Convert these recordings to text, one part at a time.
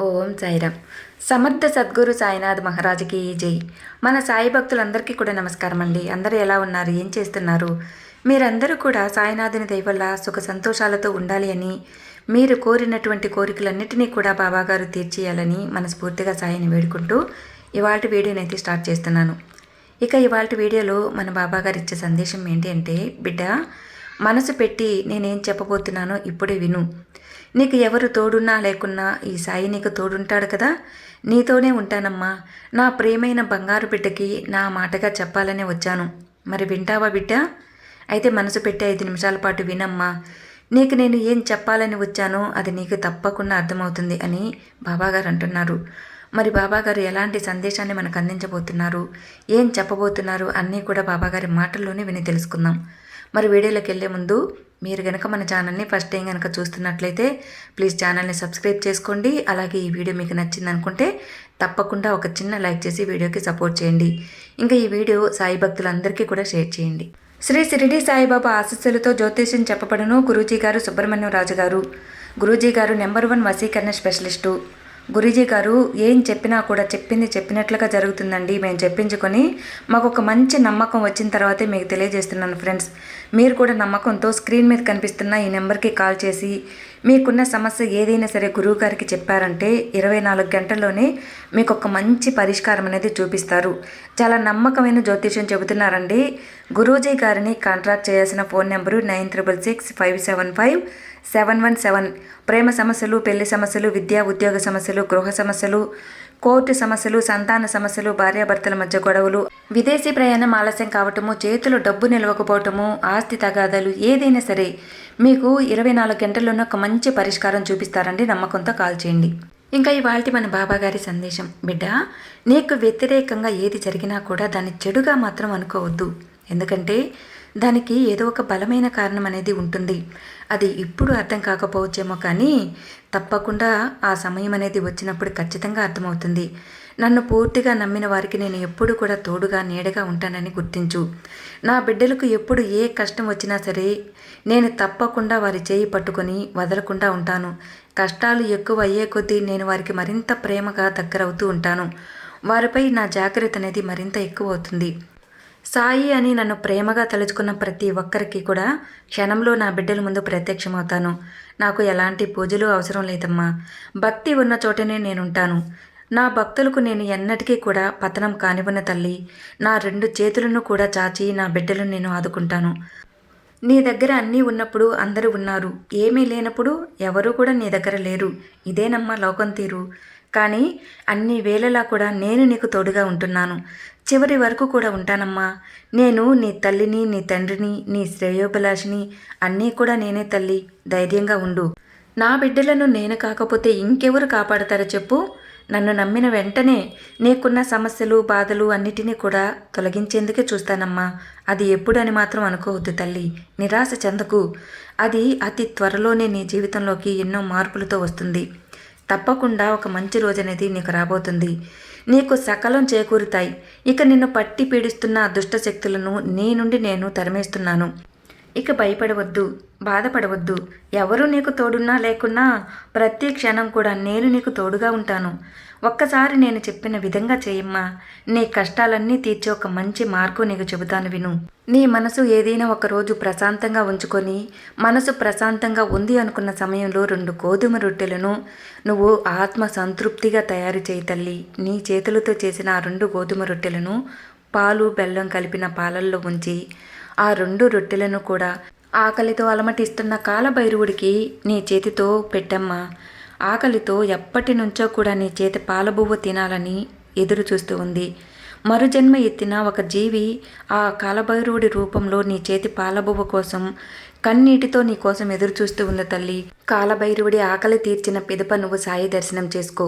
ఓం సాయిరామ్. సమర్థ సద్గురు సాయినాథ్ మహారాజుకి జై. మన సాయి భక్తులందరికీ కూడా నమస్కారం అండి. అందరూ ఎలా ఉన్నారు, ఏం చేస్తున్నారు? మీరందరూ కూడా సాయినాథుని దయ వల్ల సుఖ సంతోషాలతో ఉండాలి అని, మీరు కోరినటువంటి కోరికలన్నిటినీ కూడా బాబాగారు తీర్చేయాలని మనస్ఫూర్తిగా సాయిని వేడుకుంటూ ఇవాళ వీడియోనైతే స్టార్ట్ చేస్తున్నాను. ఇక ఇవాళ వీడియోలో మన బాబాగారు ఇచ్చే సందేశం ఏంటి అంటే, బిడ్డ మనసు పెట్టి నేనేం చెప్పబోతున్నానో ఇప్పుడే విను. నీకు ఎవరు తోడున్నా లేకున్నా ఈ సాయి నీకు తోడుంటాడు కదా. నీతోనే ఉంటానమ్మా. నా ప్రియమైన బంగారు బిడ్డకి నా మాటగా చెప్పాలనే వచ్చాను. మరి వింటావా బిడ్డ? అయితే మనసు పెట్టి 5 నిమిషాల పాటు వినమ్మా. నీకు నేను ఏం చెప్పాలని వచ్చానో అది నీకు తప్పకుండా అర్థమవుతుంది అని బాబాగారు అంటున్నారు. మరి బాబాగారు ఎలాంటి సందేశాన్ని మనకు అందించబోతున్నారు, ఏం చెప్పబోతున్నారు అన్నీ కూడా బాబాగారి మాటల్లోనే విని తెలుసుకుందాం. మరి వీడియోలోకి వెళ్ళే ముందు మీరు కనుక మన ఛానల్ని ఫస్ట్ టైం కనుక చూస్తున్నట్లయితే ప్లీజ్ ఛానల్ని సబ్స్క్రైబ్ చేసుకోండి. అలాగే ఈ వీడియో మీకు నచ్చింది అనుకుంటే తప్పకుండా ఒక చిన్న లైక్ చేసి వీడియోకి సపోర్ట్ చేయండి. ఇంకా ఈ వీడియో సాయి భక్తులందరికీ కూడా షేర్ చేయండి. శ్రీ షిరిడి సాయిబాబా ఆశీస్సులతో జ్యోతిష్యం చెప్పబడును. గురూజీ గారు సుబ్రహ్మణ్యం రాజు గారు. గురూజీ గారు నెంబర్ 1 వశీకరణ స్పెషలిస్టు. గురూజీ గారు ఏం చెప్పినా కూడా చెప్పింది చెప్పినట్లుగా జరుగుతుందండి. మేము చెప్పించుకొని మాకు ఒక మంచి నమ్మకం వచ్చిన తర్వాతే మీకు తెలియజేస్తున్నాను ఫ్రెండ్స్. మీరు కూడా నమ్మకంతో స్క్రీన్ మీద కనిపిస్తున్న ఈ నెంబర్కి కాల్ చేసి మీకున్న సమస్య ఏదైనా సరే గురువు గారికి చెప్పారంటే 24 గంటల్లోనే మీకు ఒక మంచి పరిష్కారం అనేది చూపిస్తారు. చాలా నమ్మకమైన జ్యోతిష్యం చెబుతున్నారండి. గురూజీ గారిని కాంటాక్ట్ చేయాల్సిన ఫోన్ నెంబరు 9666575717. ప్రేమ సమస్యలు, పెళ్లి సమస్యలు, విద్యా ఉద్యోగ సమస్యలు, గృహ సమస్యలు, కోర్టు సమస్యలు, సంతాన సమస్యలు, భార్యాభర్తల మధ్య గొడవలు, విదేశీ ప్రయాణం ఆలస్యం కావటము, చేతిలో డబ్బు నిలవకపోవటము, ఆస్తి తగాదాలు, ఏదైనా సరే మీకు 24 గంటల్లోనే ఒక మంచి పరిష్కారం చూపిస్తారండి. నమ్మకంతో కాల్ చేయండి. ఇంకా ఇవాళ మన బాబాగారి సందేశం, బిడ్డ నీకు వ్యతిరేకంగా ఏది జరిగినా కూడా దాన్ని చెడుగా మాత్రం అనుకోవద్దు. ఎందుకంటే దానికి ఏదో ఒక బలమైన కారణం అనేది ఉంటుంది. అది ఇప్పుడు అర్థం కాకపోవచ్చేమో కానీ తప్పకుండా ఆ సమయం అనేది వచ్చినప్పుడు ఖచ్చితంగా అర్థమవుతుంది. నన్ను పూర్తిగా నమ్మిన వారికి నేను ఎప్పుడు కూడా తోడుగా నీడగా ఉంటానని గుర్తించు. నా బిడ్డలకు ఎప్పుడు ఏ కష్టం వచ్చినా సరే నేను తప్పకుండా వారి చేయి పట్టుకొని వదలకుండా ఉంటాను. కష్టాలు ఎక్కువ అయ్యే కొద్దీ నేను వారికి మరింత ప్రేమగా దగ్గరవుతూ ఉంటాను. వారిపై నా జాగ్రత్త అనేది మరింత ఎక్కువ అవుతుంది. సాయి అని నన్ను ప్రేమగా తలుచుకున్న ప్రతి ఒక్కరికి కూడా క్షణంలో నా బిడ్డల ముందు ప్రత్యక్షమవుతాను. నాకు ఎలాంటి పూజలు అవసరం లేదమ్మా. భక్తి ఉన్న చోటనే నేనుంటాను. నా భక్తులకు నేను ఎన్నటికీ కూడా పతనం కానివ్వన తల్లి. నా 2 చేతులను కూడా చాచి నా బిడ్డలను నేను ఆదుకుంటాను. నీ దగ్గర అన్నీ ఉన్నప్పుడు అందరూ ఉన్నారు, ఏమీ లేనప్పుడు ఎవరూ కూడా నీ దగ్గర లేరు. ఇదేనమ్మా లోకం తీరు. కానీ అన్ని వేళలా కూడా నేను నీకు తోడుగా ఉంటున్నాను. చివరి వరకు కూడా ఉంటానమ్మా. నేను నీ తల్లిని, నీ తండ్రిని, నీ శ్రేయోభిలాషిని, అన్నీ కూడా నేనే తల్లి. ధైర్యంగా ఉండు. నా బిడ్డలను నేను కాకపోతే ఇంకెవరు కాపాడతారో చెప్పు. నన్ను నమ్మిన వెంటనే నీకున్న సమస్యలు, బాధలు అన్నిటినీ కూడా తొలగించేందుకే చూస్తానమ్మా. అది ఎప్పుడు అని మాత్రం అనుకోవద్దు తల్లి. నిరాశ చెందకు. అది అతి త్వరలోనే నీ జీవితంలోకి ఎన్నో మార్పులతో వస్తుంది. తప్పకుండా ఒక మంచి రోజు అనేది నీకు రాబోతుంది. నీకు సకలం చేకూరుతాయి. ఇక నిన్ను పట్టి పీడిస్తున్న దుష్ట శక్తులను నీ నుండి నేను తరిమేస్తున్నాను. ఇక భయపడవద్దు, బాధపడవద్దు. ఎవరు నీకు తోడున్నా లేకున్నా ప్రతి క్షణం కూడా నేను నీకు తోడుగా ఉంటాను. ఒక్కసారి నేను చెప్పిన విధంగా చేయమ్మా. నీ కష్టాలన్నీ తీర్చే ఒక మంచి మార్గం నీకు చెబుతాను విను. నీ మనసు ఏదైనా ఒకరోజు ప్రశాంతంగా ఉంచుకొని మనసు ప్రశాంతంగా ఉంది అనుకున్న సమయంలో 2 గోధుమ రొట్టెలను నువ్వు ఆత్మ సంతృప్తిగా తయారు చేయి తల్లి. నీ చేతులతో చేసిన ఆ 2 గోధుమ రొట్టెలను పాలు, బెల్లం కలిపిన పాలల్లో ఉంచి ఆ 2 రొట్టెలను కూడా ఆకలితో అలమటిస్తున్న కాలభైరవుడికి నీ చేతితో పెట్టమ్మా. ఆకలితో ఎప్పటి నుంచో కూడా నీ చేతి పాలబువ్వ తినాలని ఎదురు చూస్తూ ఉంది. మరుజన్మ ఎత్తిన ఒక జీవి ఆ కాలభైరవుడి రూపంలో నీ చేతి పాలబువ్వ కోసం కన్నీటితో నీ కోసం ఎదురు చూస్తూ ఉంది తల్లి. కాలభైరవుడి ఆకలి తీర్చిన పిదప నువ్వు సాయి దర్శనం చేసుకో.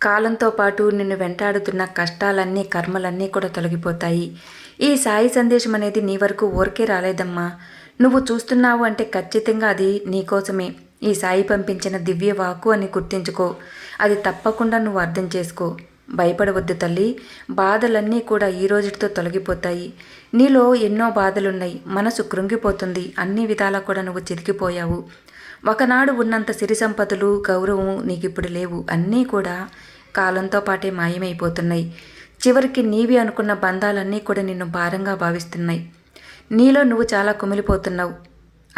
కాలంతో పాటు నిన్ను వెంటాడుతున్న కష్టాలన్నీ, కర్మలన్నీ కూడా తొలగిపోతాయి. ఈ సాయి సందేశం అనేది నీ వరకు ఊరికే రాలేదమ్మా. నువ్వు చూస్తున్నావు అంటే ఖచ్చితంగా అది నీకోసమే. ఈ సాయి పంపించిన దివ్య వాక్కు అని గుర్తించుకో. అది తప్పకుండా నువ్వు అర్థం చేసుకో. భయపడవద్దు తల్లి. బాధలన్నీ కూడా ఈ రోజుతో తొలగిపోతాయి. నీలో ఎన్నో బాధలున్నాయి. మనసు కృంగిపోతుంది. అన్ని విధాలా కూడా నువ్వు చితికిపోయావు. ఒకనాడు ఉన్నంత సిరి సంపదలు, గౌరవం నీకిప్పుడు లేవు. అన్నీ కూడా కాలంతో పాటే మాయమైపోతున్నాయి. చివరికి నీవి అనుకున్న బంధాలన్నీ కూడా నిన్ను భారంగా భావిస్తున్నాయి. నీలో నువ్వు చాలా కుమిలిపోతున్నావు.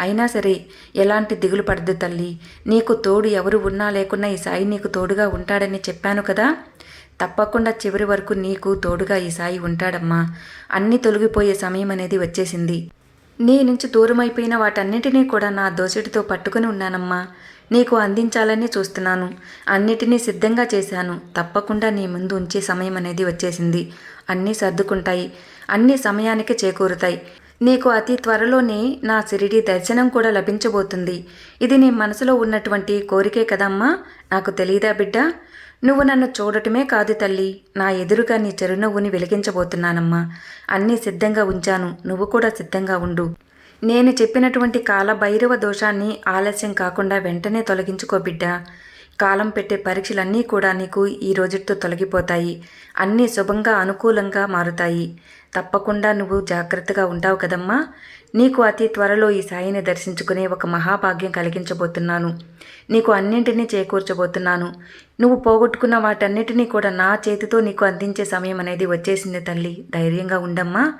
అయినా సరే ఎలాంటి దిగులు పడద్దు తల్లి. నీకు తోడు ఎవరు ఉన్నా లేకున్నా ఈ సాయి నీకు తోడుగా ఉంటాడని చెప్పాను కదా. తప్పకుండా చివరి వరకు నీకు తోడుగా ఈ సాయి ఉంటాడమ్మా. అన్నీ తొలగిపోయే సమయం అనేది వచ్చేసింది. నీ నుంచి దూరమైపోయిన వాటన్నిటినీ కూడా నా దోసెటితో పట్టుకుని ఉన్నానమ్మా. నీకు అందించాలని చూస్తున్నాను. అన్నిటినీ సిద్ధంగా చేశాను. తప్పకుండా నీ ముందు ఉంచే సమయం అనేది వచ్చేసింది. అన్నీ సర్దుకుంటాయి. అన్నీ సమయానికి చేకూరుతాయి. నీకు అతి త్వరలోనే నా షిరిడీ దర్శనం కూడా లభించబోతుంది. ఇది నీ మనసులో ఉన్నటువంటి కోరికే కదమ్మా. నాకు తెలీదా బిడ్డ? నువ్వు నన్ను చూడటమే కాదు తల్లి, నా ఎదురుగా నీ చిరునవ్వుని వెలిగించబోతున్నానమ్మా. అన్నీ సిద్ధంగా ఉంచాను. నువ్వు కూడా సిద్ధంగా ఉండు. నేను చెప్పినటువంటి కాలభైరవ దోషాన్ని ఆలస్యం కాకుండా వెంటనే తొలగించుకో బిడ్డ. కాలం పెట్టే పరీక్షలన్నీ కూడా నీకు ఈ రోజుతో తొలగిపోతాయి. అన్నీ శుభంగా అనుకూలంగా మారుతాయి. తప్పకుండా నువ్వు జాగ్రత్తగా ఉంటావు కదమ్మా. నీకు అతి త్వరలో ఈ సాయిని దర్శించుకునే ఒక మహాభాగ్యం కలిగించబోతున్నాను. నీకు అన్నింటినీ చేకూర్చబోతున్నాను. నువ్వు పోగొట్టుకున్న వాటన్నిటినీ కూడా నా చేతితో నీకు అందించే సమయం అనేది వచ్చేసింది తల్లి. ధైర్యంగా ఉండమ్మా.